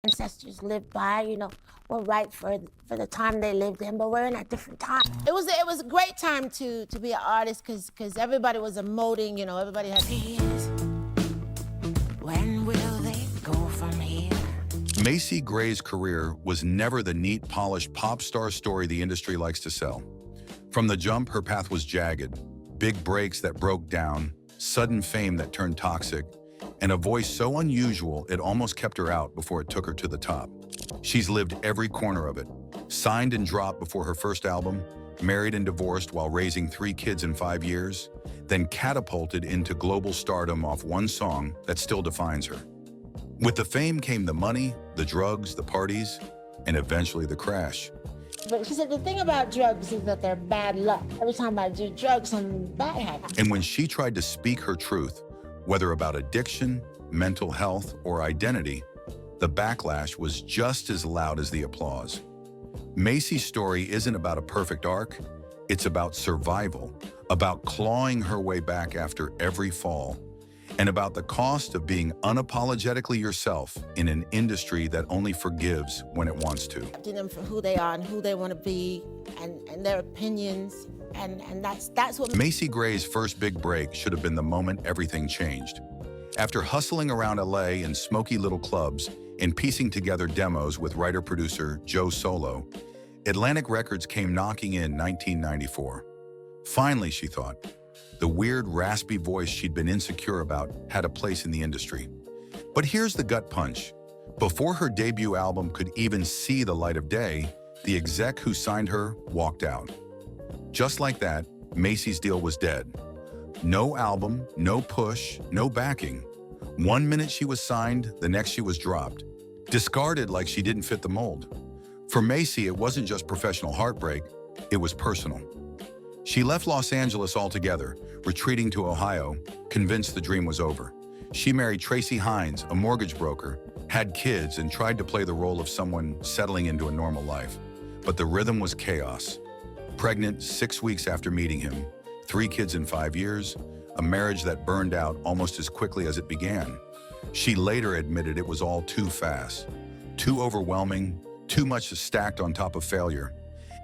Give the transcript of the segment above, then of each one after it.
ancestors lived by, were right for the time they lived in, but we're in a different time. It was a great time to be an artist because everybody was emoting, everybody had tears. When will they go from here? Macy Gray's career was never the neat, polished pop star story the industry likes to sell. From the jump, her path was jagged. Big breaks that broke down, sudden fame that turned toxic, and a voice so unusual it almost kept her out before it took her to the top. She's lived every corner of it. Signed and dropped before her first album, married and divorced while raising 3 kids in 5 years, then catapulted into global stardom off one song that still defines her. With the fame came the money, the drugs, the parties, and eventually the crash. But she said the thing about drugs is that they're bad luck. Every time I do drugs, something bad happens. And when she tried to speak her truth, whether about addiction, mental health, or identity, the backlash was just as loud as the applause. Macy's story isn't about a perfect arc, it's about survival, about clawing her way back after every fall, and about the cost of being unapologetically yourself in an industry that only forgives when it wants to. To them for who they are and who they want to be and their opinions, and that's what... Macy Gray's first big break should have been the moment everything changed. After hustling around LA in smoky little clubs and piecing together demos with writer-producer Joe Solo, Atlantic Records came knocking in 1994. Finally, she thought, the weird, raspy voice she'd been insecure about had a place in the industry. But here's the gut punch. Before her debut album could even see the light of day, the exec who signed her walked out. Just like that, Macy's deal was dead. No album, no push, no backing. One minute she was signed, the next she was dropped. Discarded like she didn't fit the mold. For Macy, it wasn't just professional heartbreak, it was personal. She left Los Angeles altogether, retreating to Ohio, convinced the dream was over. She married Tracy Hines, a mortgage broker, had kids, and tried to play the role of someone settling into a normal life. But the rhythm was chaos. Pregnant 6 weeks after meeting him, 3 kids in 5 years, a marriage that burned out almost as quickly as it began. She later admitted it was all too fast, too overwhelming, too much stacked on top of failure.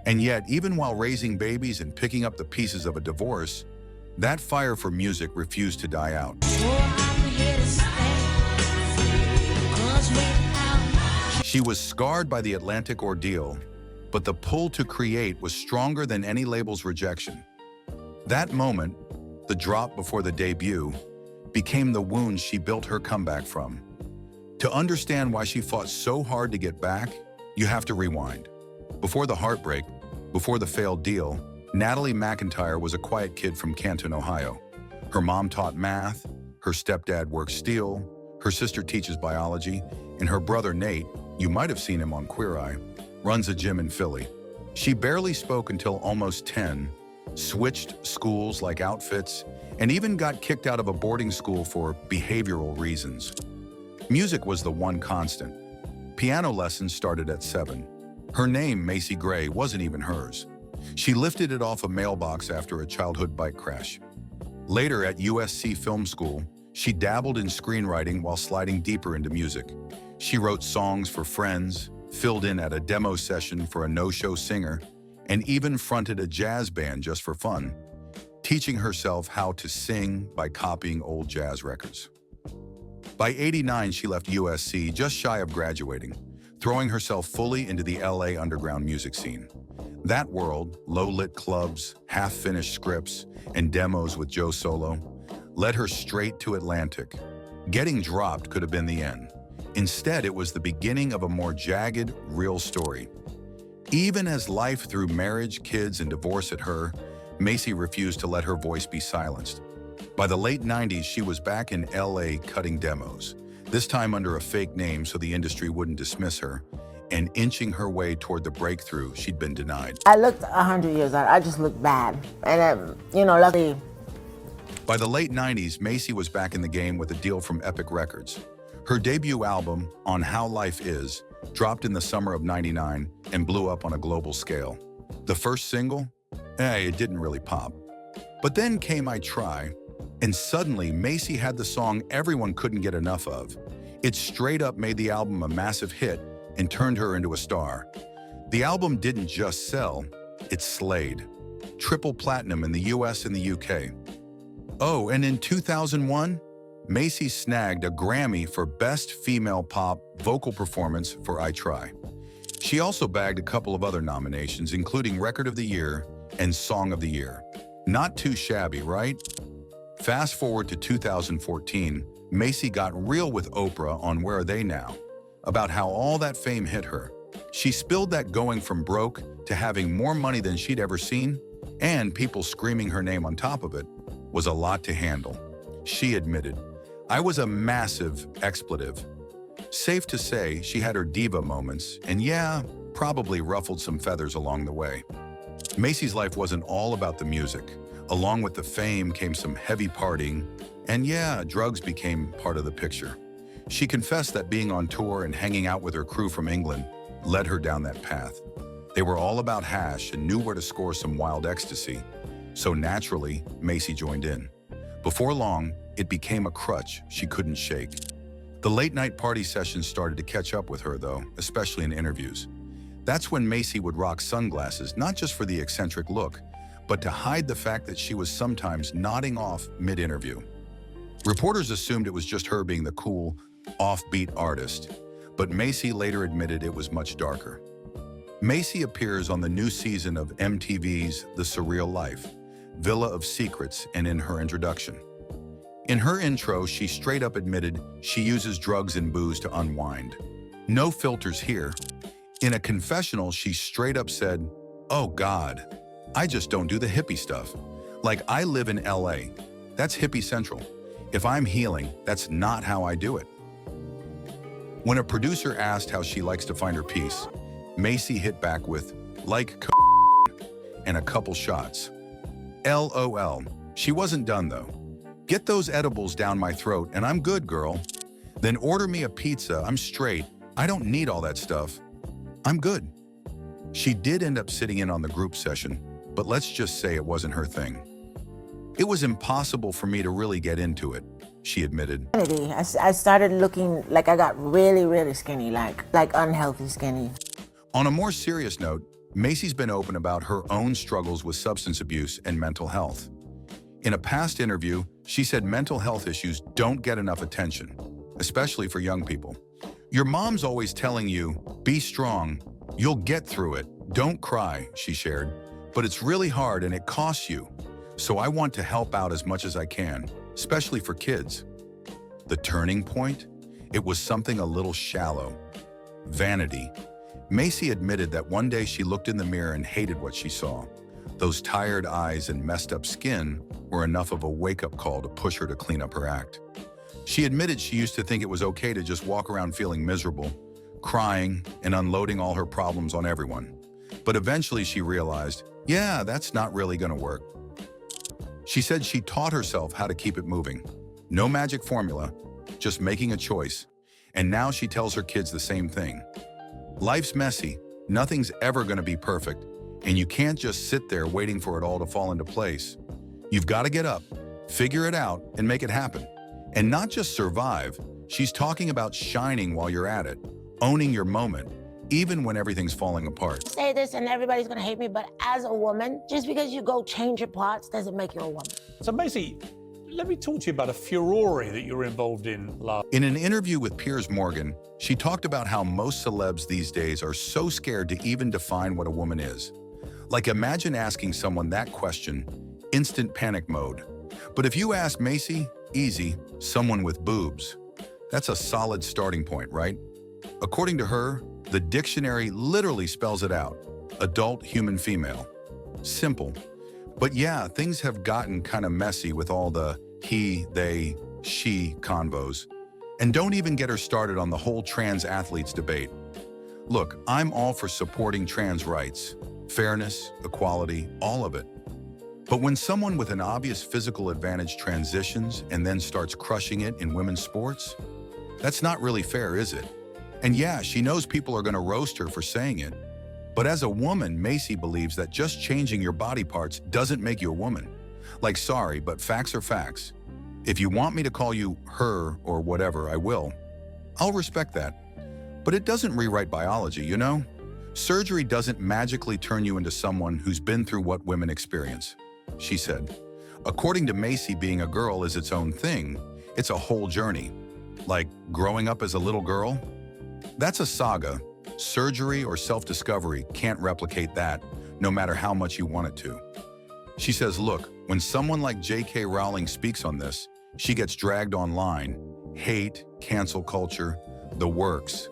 And yet, even while raising babies and picking up the pieces of a divorce, that fire for music refused to die out. She was scarred by the Atlantic ordeal, but the pull to create was stronger than any label's rejection. That moment, the drop before the debut, became the wound she built her comeback from. To understand why she fought so hard to get back, you have to rewind. Before the heartbreak, before the failed deal, Natalie McIntyre was a quiet kid from Canton, Ohio. Her mom taught math, her stepdad worked steel, her sister teaches biology, and her brother Nate, you might have seen him on Queer Eye, runs a gym in Philly. She barely spoke until almost 10, switched schools like outfits, and even got kicked out of a boarding school for behavioral reasons. Music was the one constant. Piano lessons started at 7. Her name, Macy Gray, wasn't even hers. She lifted it off a mailbox after a childhood bike crash. Later at USC Film School, she dabbled in screenwriting while sliding deeper into music. She wrote songs for friends, filled in at a demo session for a no-show singer, and even fronted a jazz band just for fun, teaching herself how to sing by copying old jazz records. By '89, she left USC just shy of graduating, throwing herself fully into the LA underground music scene. That world, low-lit clubs, half-finished scripts, and demos with Joe Solo, led her straight to Atlantic. Getting dropped could have been the end. Instead, it was the beginning of a more jagged, real story. Even as life threw marriage, kids, and divorce at her, Macy refused to let her voice be silenced. By the late 90s, she was back in LA cutting demos, this time under a fake name so the industry wouldn't dismiss her, and inching her way toward the breakthrough she'd been denied. I looked 100 years old. I just looked bad. And, luckily... By the late 90s, Macy was back in the game with a deal from Epic Records. Her debut album, On How Life Is, dropped in the summer of '99 and blew up on a global scale. The first single? It didn't really pop. But then came I Try, and suddenly Macy had the song everyone couldn't get enough of. It straight up made the album a massive hit and turned her into a star. The album didn't just sell, it slayed. Triple platinum in the US and the UK. Oh, and in 2001, Macy snagged a Grammy for Best Female Pop Vocal Performance for I Try. She also bagged a couple of other nominations, including Record of the Year and Song of the Year. Not too shabby, right? Fast forward to 2014, Macy got real with Oprah on Where Are They Now? About how all that fame hit her. She spilled that going from broke to having more money than she'd ever seen, and people screaming her name on top of it, was a lot to handle. She admitted, "I was a massive expletive." Safe to say, she had her diva moments, and yeah, probably ruffled some feathers along the way. Macy's life wasn't all about the music. Along with the fame came some heavy partying, and yeah, drugs became part of the picture. She confessed that being on tour and hanging out with her crew from England led her down that path. They were all about hash and knew where to score some wild ecstasy. So naturally, Macy joined in. Before long, it became a crutch she couldn't shake. The late-night party sessions started to catch up with her, though, especially in interviews. That's when Macy would rock sunglasses, not just for the eccentric look, but to hide the fact that she was sometimes nodding off mid-interview. Reporters assumed it was just her being the cool, offbeat artist, but Macy later admitted it was much darker. Macy appears on the new season of MTV's The Surreal Life, Villa of Secrets, and in her introduction. In her intro, she straight up admitted she uses drugs and booze to unwind. No filters here. In a confessional, she straight up said, "Oh God, I just don't do the hippie stuff. Like, I live in LA. That's hippie central. If I'm healing, that's not how I do it." When a producer asked how she likes to find her peace, Macy hit back with, "Like and a couple shots." LOL. She wasn't done though. "Get those edibles down my throat and I'm good, girl. Then order me a pizza, I'm straight. I don't need all that stuff. I'm good." She did end up sitting in on the group session, but let's just say it wasn't her thing. "It was impossible for me to really get into it," she admitted. I started looking like I got really, really skinny, like unhealthy skinny. On a more serious note, Macy's been open about her own struggles with substance abuse and mental health. In a past interview, she said mental health issues don't get enough attention, especially for young people. "Your mom's always telling you, be strong, you'll get through it, don't cry," she shared. "But it's really hard and it costs you. So I want to help out as much as I can, especially for kids." The turning point? It was something a little shallow. Vanity. Macy admitted that one day she looked in the mirror and hated what she saw. Those tired eyes and messed up skin were enough of a wake-up call to push her to clean up her act. She admitted she used to think it was okay to just walk around feeling miserable, crying and unloading all her problems on everyone. But eventually she realized, yeah, that's not really gonna work. She said she taught herself how to keep it moving. No magic formula, just making a choice. And now she tells her kids the same thing. Life's messy, nothing's ever gonna be perfect, and you can't just sit there waiting for it all to fall into place. You've gotta get up, figure it out, and make it happen. And not just survive, she's talking about shining while you're at it, owning your moment, even when everything's falling apart. Say this and everybody's gonna hate me, but as a woman, just because you go change your parts doesn't make you a woman. So Macy, let me talk to you about a furore that you're involved in last. In an interview with Piers Morgan, she talked about how most celebs these days are so scared to even define what a woman is. Like, imagine asking someone that question, instant panic mode. But if you ask Macy, easy, someone with boobs. That's a solid starting point, right? According to her, the dictionary literally spells it out. Adult human female. Simple. But yeah, things have gotten kind of messy with all the he, they, she convos. And don't even get her started on the whole trans athletes debate. Look, I'm all for supporting trans rights, fairness, equality, all of it. But when someone with an obvious physical advantage transitions and then starts crushing it in women's sports, that's not really fair, is it? And yeah, she knows people are going to roast her for saying it. But as a woman, Macy believes that just changing your body parts doesn't make you a woman. Like, sorry, but facts are facts. If you want me to call you her or whatever, I will. I'll respect that. But it doesn't rewrite biology, you know? Surgery doesn't magically turn you into someone who's been through what women experience, she said. According to Macy, being a girl is its own thing. It's a whole journey. Like growing up as a little girl? That's a saga. Surgery or self-discovery can't replicate that, no matter how much you want it to. She says, look, when someone like J.K. Rowling speaks on this, she gets dragged online. Hate, cancel culture, the works.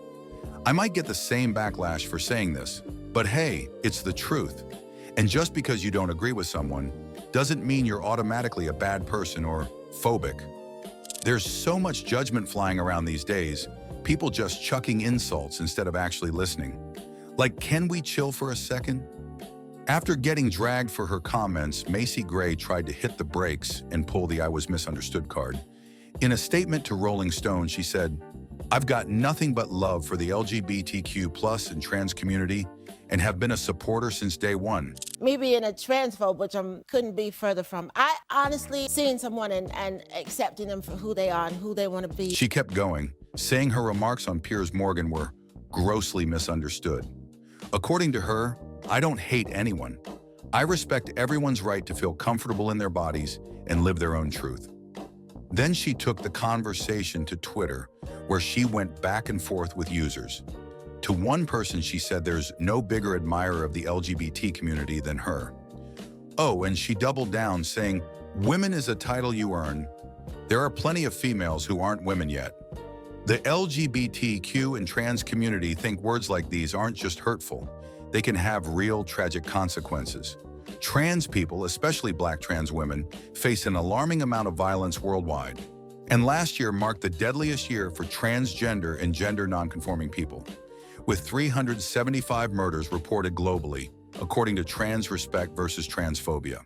I might get the same backlash for saying this, but hey, it's the truth. And just because you don't agree with someone doesn't mean you're automatically a bad person or phobic. There's so much judgment flying around these days, people just chucking insults instead of actually listening. Like, can we chill for a second? After getting dragged for her comments, Macy Gray tried to hit the brakes and pull the "I was misunderstood" card. In a statement to Rolling Stone, she said, "I've got nothing but love for the LGBTQ+ and trans community and have been a supporter since day one." Me being a transphobe, which I couldn't be further from, I honestly seeing someone and accepting them for who they are and who they want to be. She kept going, saying her remarks on Piers Morgan were grossly misunderstood. According to her, "I don't hate anyone. I respect everyone's right to feel comfortable in their bodies and live their own truth." Then she took the conversation to Twitter, where she went back and forth with users. To one person, she said there's no bigger admirer of the LGBT community than her. Oh, and she doubled down, saying, "Women is a title you earn. There are plenty of females who aren't women yet." The LGBTQ and trans community think words like these aren't just hurtful. They can have real tragic consequences. Trans people, especially Black trans women, face an alarming amount of violence worldwide. And last year marked the deadliest year for transgender and gender nonconforming people, with 375 murders reported globally, according to Trans Respect versus Transphobia.